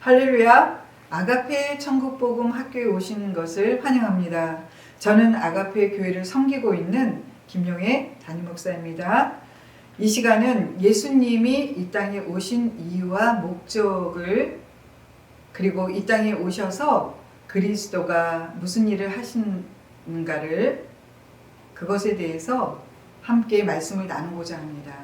할렐루야! 아가페 천국복음 학교에 오신 것을 환영합니다. 저는 아가페 교회를 섬기고 있는 김용혜 담임목사입니다. 이 시간은 예수님이 이 땅에 오신 이유와 목적을, 그리고 이 땅에 오셔서 그리스도가 무슨 일을 하시는가를, 그것에 대해서 함께 말씀을 나누고자 합니다.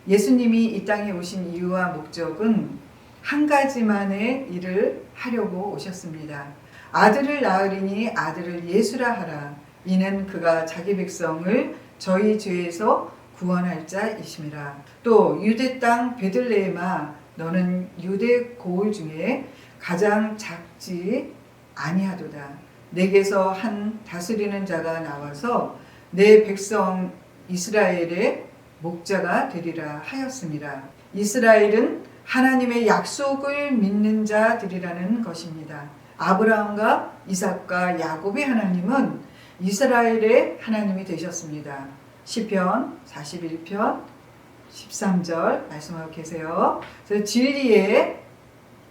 예수님이 이 땅에 오신 이유와 목적은 한 가지만의 일을 하려고 오셨습니다. 아들을 낳으리니 아들을 예수라 하라. 이는 그가 자기 백성을 저희 죄에서 구원할 자이심이라. 또 유대 땅 베들레헴아, 너는 유대 고을 중에 가장 작지 아니하도다. 내게서 한 다스리는 자가 나와서 내 백성 이스라엘의 목자가 되리라 하였습니다. 이스라엘은 하나님의 약속을 믿는 자들이라는 것입니다. 아브라함과 이삭과 야곱의 하나님은 이스라엘의 하나님이 되셨습니다. 시편 41편 13절 말씀하고 계세요. 그래서 진리의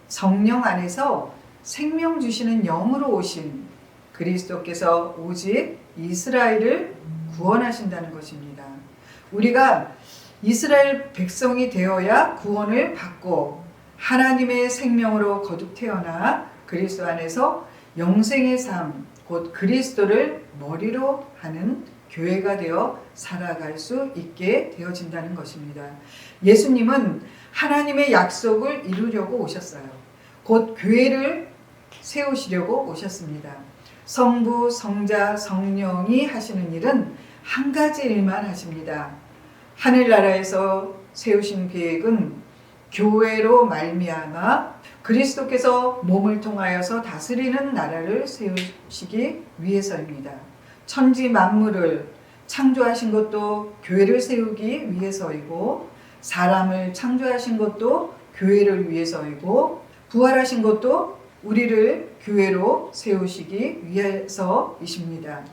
성령 안에서 생명 주시는 영으로 오신 그리스도께서 오직 이스라엘을 구원하신다는 것입니다. 우리가 이스라엘 백성이 되어야 구원을 받고 하나님의 생명으로 거듭 태어나 그리스도 안에서 영생의 삶, 곧 그리스도를 머리로 하는 교회가 되어 살아갈 수 있게 되어진다는 것입니다. 예수님은 하나님의 약속을 이루려고 오셨어요. 곧 교회를 세우시려고 오셨습니다. 성부, 성자, 성령이 하시는 일은 한 가지 일만 하십니다. 하늘나라에서 세우신 계획은 교회로 말미암아 그리스도께서 몸을 통하여서 다스리는 나라를 세우시기 위해서입니다. 천지 만물을 창조하신 것도 교회를 세우기 위해서이고, 사람을 창조하신 것도 교회를 위해서이고, 부활하신 것도 우리를 교회로 세우시기 위해서이십니다.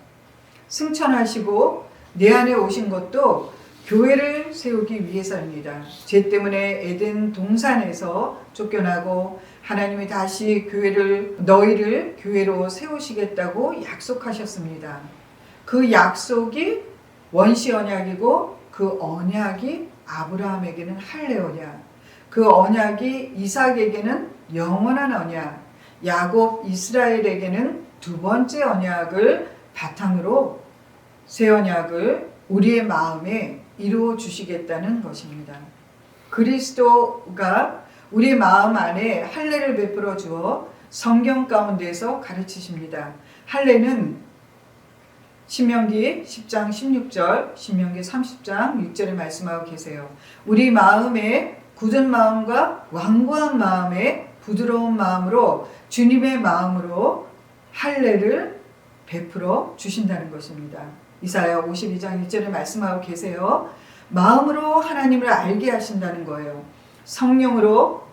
승천하시고 내 안에 오신 것도 교회를 세우기 위해서입니다. 죄 때문에 에덴 동산에서 쫓겨나고 하나님이 다시 너희를 교회로 세우시겠다고 약속하셨습니다. 그 약속이 원시 언약이고 그 언약이 아브라함에게는 할례 언약, 그 언약이 이삭에게는 영원한 언약, 야곱 이스라엘에게는 두 번째 언약을 바탕으로 새 언약을 우리의 마음에 이루어 주시겠다는 것입니다. 그리스도가 우리 마음 안에 할례를 베풀어 주어 성경 가운데서 가르치십니다. 할례는 신명기 10장 16절, 신명기 30장 6절에 말씀하고 계세요. 우리 마음에 굳은 마음과 완고한 마음에 부드러운 마음으로 주님의 마음으로 할례를 베풀어 주신다는 것입니다. 이사야 52장 1절에 말씀하고 계세요. 마음으로 하나님을 알게 하신다는 거예요. 성령으로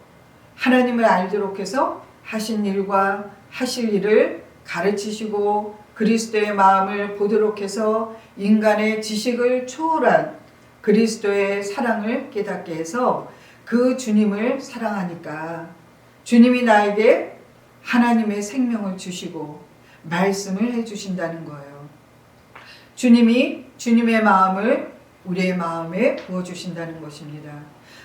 하나님을 알도록 해서 하신 일과 하실 일을 가르치시고 그리스도의 마음을 보도록 해서 인간의 지식을 초월한 그리스도의 사랑을 깨닫게 해서 그 주님을 사랑하니까 주님이 나에게 하나님의 생명을 주시고 말씀을 해주신다는 거예요. 주님이 주님의 마음을 우리의 마음에 부어주신다는 것입니다.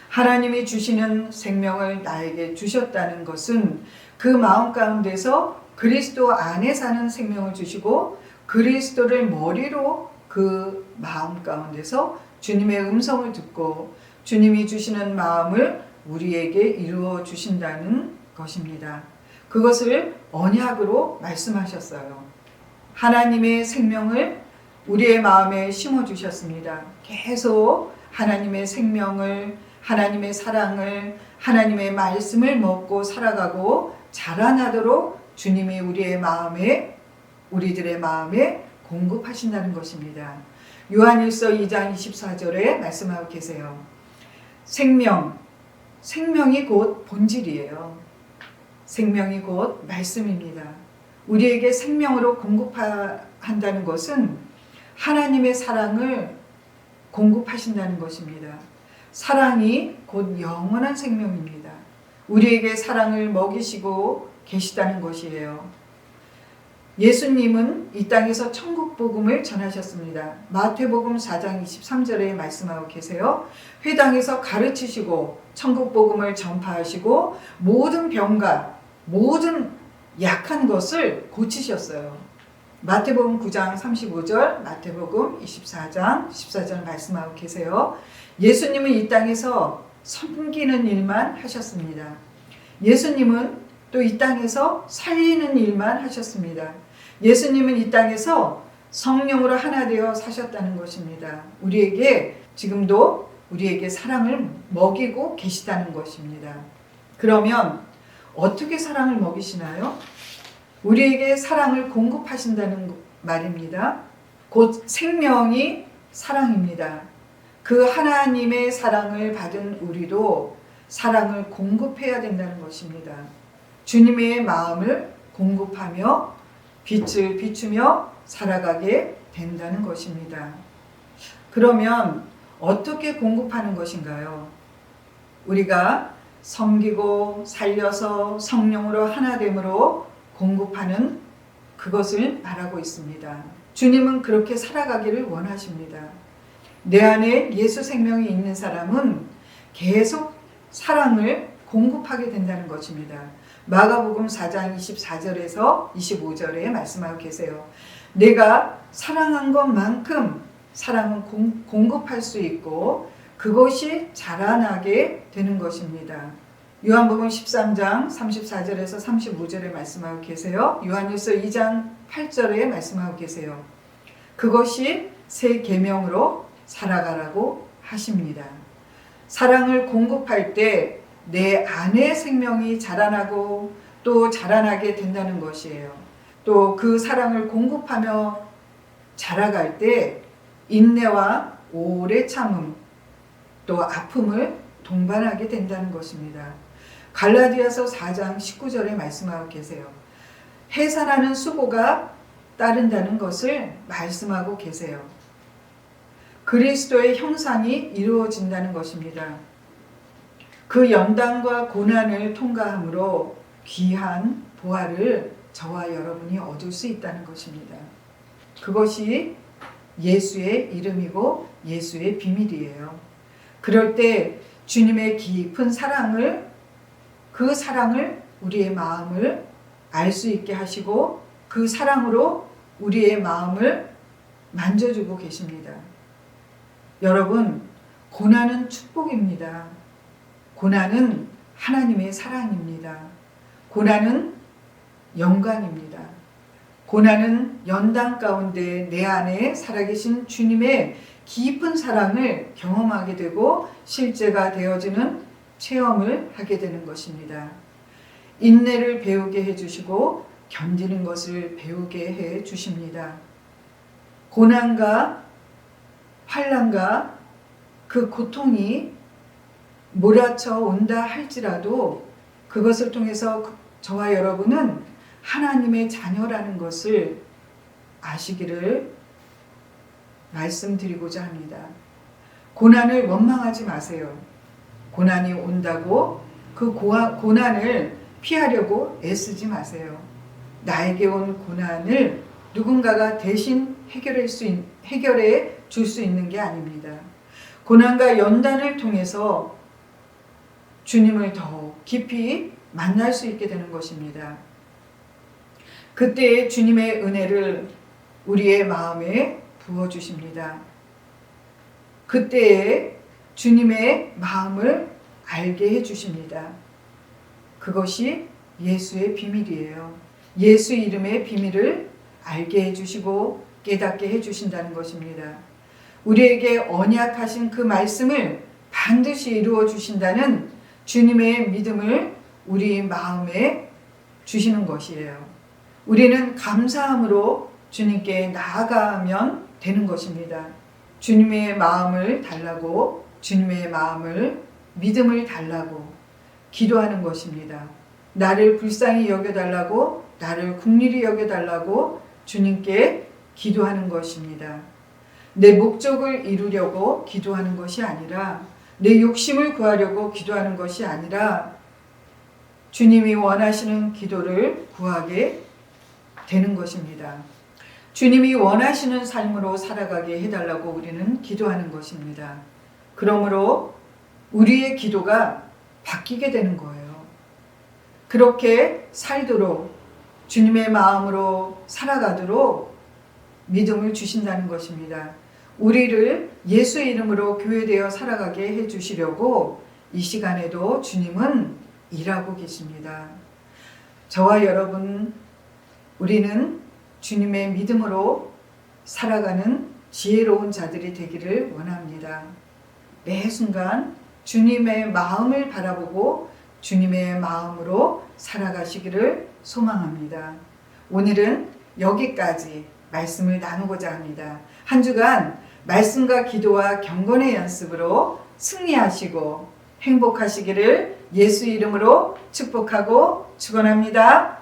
하나님이 주시는 생명을 나에게 주셨다는 것은 그 마음 가운데서 그리스도 안에 사는 생명을 주시고 그리스도를 머리로 그 마음 가운데서 주님의 음성을 듣고 주님이 주시는 마음을 우리에게 이루어 주신다는 것입니다. 그것을 언약으로 말씀하셨어요. 하나님의 생명을 우리의 마음에 심어주셨습니다. 계속 하나님의 생명을, 하나님의 사랑을, 하나님의 말씀을 먹고 살아가고 자라나도록 주님이 우리들의 마음에 공급하신다는 것입니다. 요한일서 2장 24절에 말씀하고 계세요. 생명이 곧 본질이에요. 생명이 곧 말씀입니다. 우리에게 생명으로 공급한다는 것은 하나님의 사랑을 공급하신다는 것입니다. 사랑이 곧 영원한 생명입니다. 우리에게 사랑을 먹이시고 계시다는 것이에요. 예수님은 이 땅에서 천국 복음을 전하셨습니다. 마태복음 4장 23절에 말씀하고 계세요. 회당에서 가르치시고 천국 복음을 전파하시고 모든 병과 모든 약한 것을 고치셨어요. 마태복음 9장 35절, 마태복음 24장 14절 말씀하고 계세요. 예수님은 이 땅에서 섬기는 일만 하셨습니다. 예수님은 또 이 땅에서 살리는 일만 하셨습니다. 예수님은 이 땅에서 성령으로 하나 되어 사셨다는 것입니다. 우리에게 지금도 우리에게 사랑을 먹이고 계시다는 것입니다. 그러면 어떻게 사랑을 먹이시나요? 우리에게 사랑을 공급하신다는 말입니다. 곧 생명이 사랑입니다. 그 하나님의 사랑을 받은 우리도 사랑을 공급해야 된다는 것입니다. 주님의 마음을 공급하며 빛을 비추며 살아가게 된다는 것입니다. 그러면 어떻게 공급하는 것인가요? 우리가 섬기고 살려서 성령으로 하나됨으로 공급하는 그것을 말하고 있습니다. 주님은 그렇게 살아가기를 원하십니다. 내 안에 예수 생명이 있는 사람은 계속 사랑을 공급하게 된다는 것입니다. 마가복음 4장 24절에서 25절에 말씀하고 계세요. 내가 사랑한 것만큼 사랑은 공급할 수 있고 그것이 자라나게 되는 것입니다. 요한복음 13장 34절에서 35절에 말씀하고 계세요. 요한일서 2장 8절에 말씀하고 계세요. 그것이 새 계명으로 살아가라고 하십니다. 사랑을 공급할 때 내 안의 생명이 자라나고 또 자라나게 된다는 것이에요. 또 그 사랑을 공급하며 자라갈 때 인내와 오래 참음 또 아픔을 동반하게 된다는 것입니다. 갈라디아서 4장 19절에 말씀하고 계세요. 해산하는 수고가 따른다는 것을 말씀하고 계세요. 그리스도의 형상이 이루어진다는 것입니다. 그 연단과 고난을 통과함으로 귀한 보화를 저와 여러분이 얻을 수 있다는 것입니다. 그것이 예수의 이름이고 예수의 비밀이에요. 그럴 때 주님의 깊은 사랑을 그 사랑을 우리의 마음을 알 수 있게 하시고 그 사랑으로 우리의 마음을 만져주고 계십니다. 여러분, 고난은 축복입니다. 고난은 하나님의 사랑입니다. 고난은 영광입니다. 고난은 연단 가운데 내 안에 살아계신 주님의 깊은 사랑을 경험하게 되고 실제가 되어지는 체험을 하게 되는 것입니다. 인내를 배우게 해주시고 견디는 것을 배우게 해주십니다. 고난과 환난과 그 고통이 몰아쳐 온다 할지라도 그것을 통해서 저와 여러분은 하나님의 자녀라는 것을 아시기를 말씀드리고자 합니다. 고난을 원망하지 마세요. 고난이 온다고 그 고난을 피하려고 애쓰지 마세요. 나에게 온 고난을 누군가가 대신 해결해 줄 수 있는 게 아닙니다. 고난과 연단을 통해서 주님을 더 깊이 만날 수 있게 되는 것입니다. 그때의 주님의 은혜를 우리의 마음에 부어주십니다. 그때의 주님의 마음을 알게 해주십니다. 그것이 예수의 비밀이에요. 예수 이름의 비밀을 알게 해주시고 깨닫게 해주신다는 것입니다. 우리에게 언약하신 그 말씀을 반드시 이루어 주신다는 주님의 믿음을 우리 마음에 주시는 것이에요. 우리는 감사함으로 주님께 나아가면 되는 것입니다. 주님의 마음을 달라고, 주님의 마음을, 믿음을 달라고 기도하는 것입니다. 나를 불쌍히 여겨달라고, 나를 긍휼히 여겨달라고 주님께 기도하는 것입니다. 내 목적을 이루려고 기도하는 것이 아니라, 내 욕심을 구하려고 기도하는 것이 아니라 주님이 원하시는 기도를 구하게 되는 것입니다. 주님이 원하시는 삶으로 살아가게 해달라고 우리는 기도하는 것입니다. 그러므로 우리의 기도가 바뀌게 되는 거예요. 그렇게 살도록 주님의 마음으로 살아가도록 믿음을 주신다는 것입니다. 우리를 예수의 이름으로 교회되어 살아가게 해주시려고 이 시간에도 주님은 일하고 계십니다. 저와 여러분, 우리는 주님의 믿음으로 살아가는 지혜로운 자들이 되기를 원합니다. 매 순간 주님의 마음을 바라보고 주님의 마음으로 살아가시기를 소망합니다. 오늘은 여기까지 말씀을 나누고자 합니다. 한 주간 말씀과 기도와 경건의 연습으로 승리하시고 행복하시기를 예수 이름으로 축복하고 축원합니다.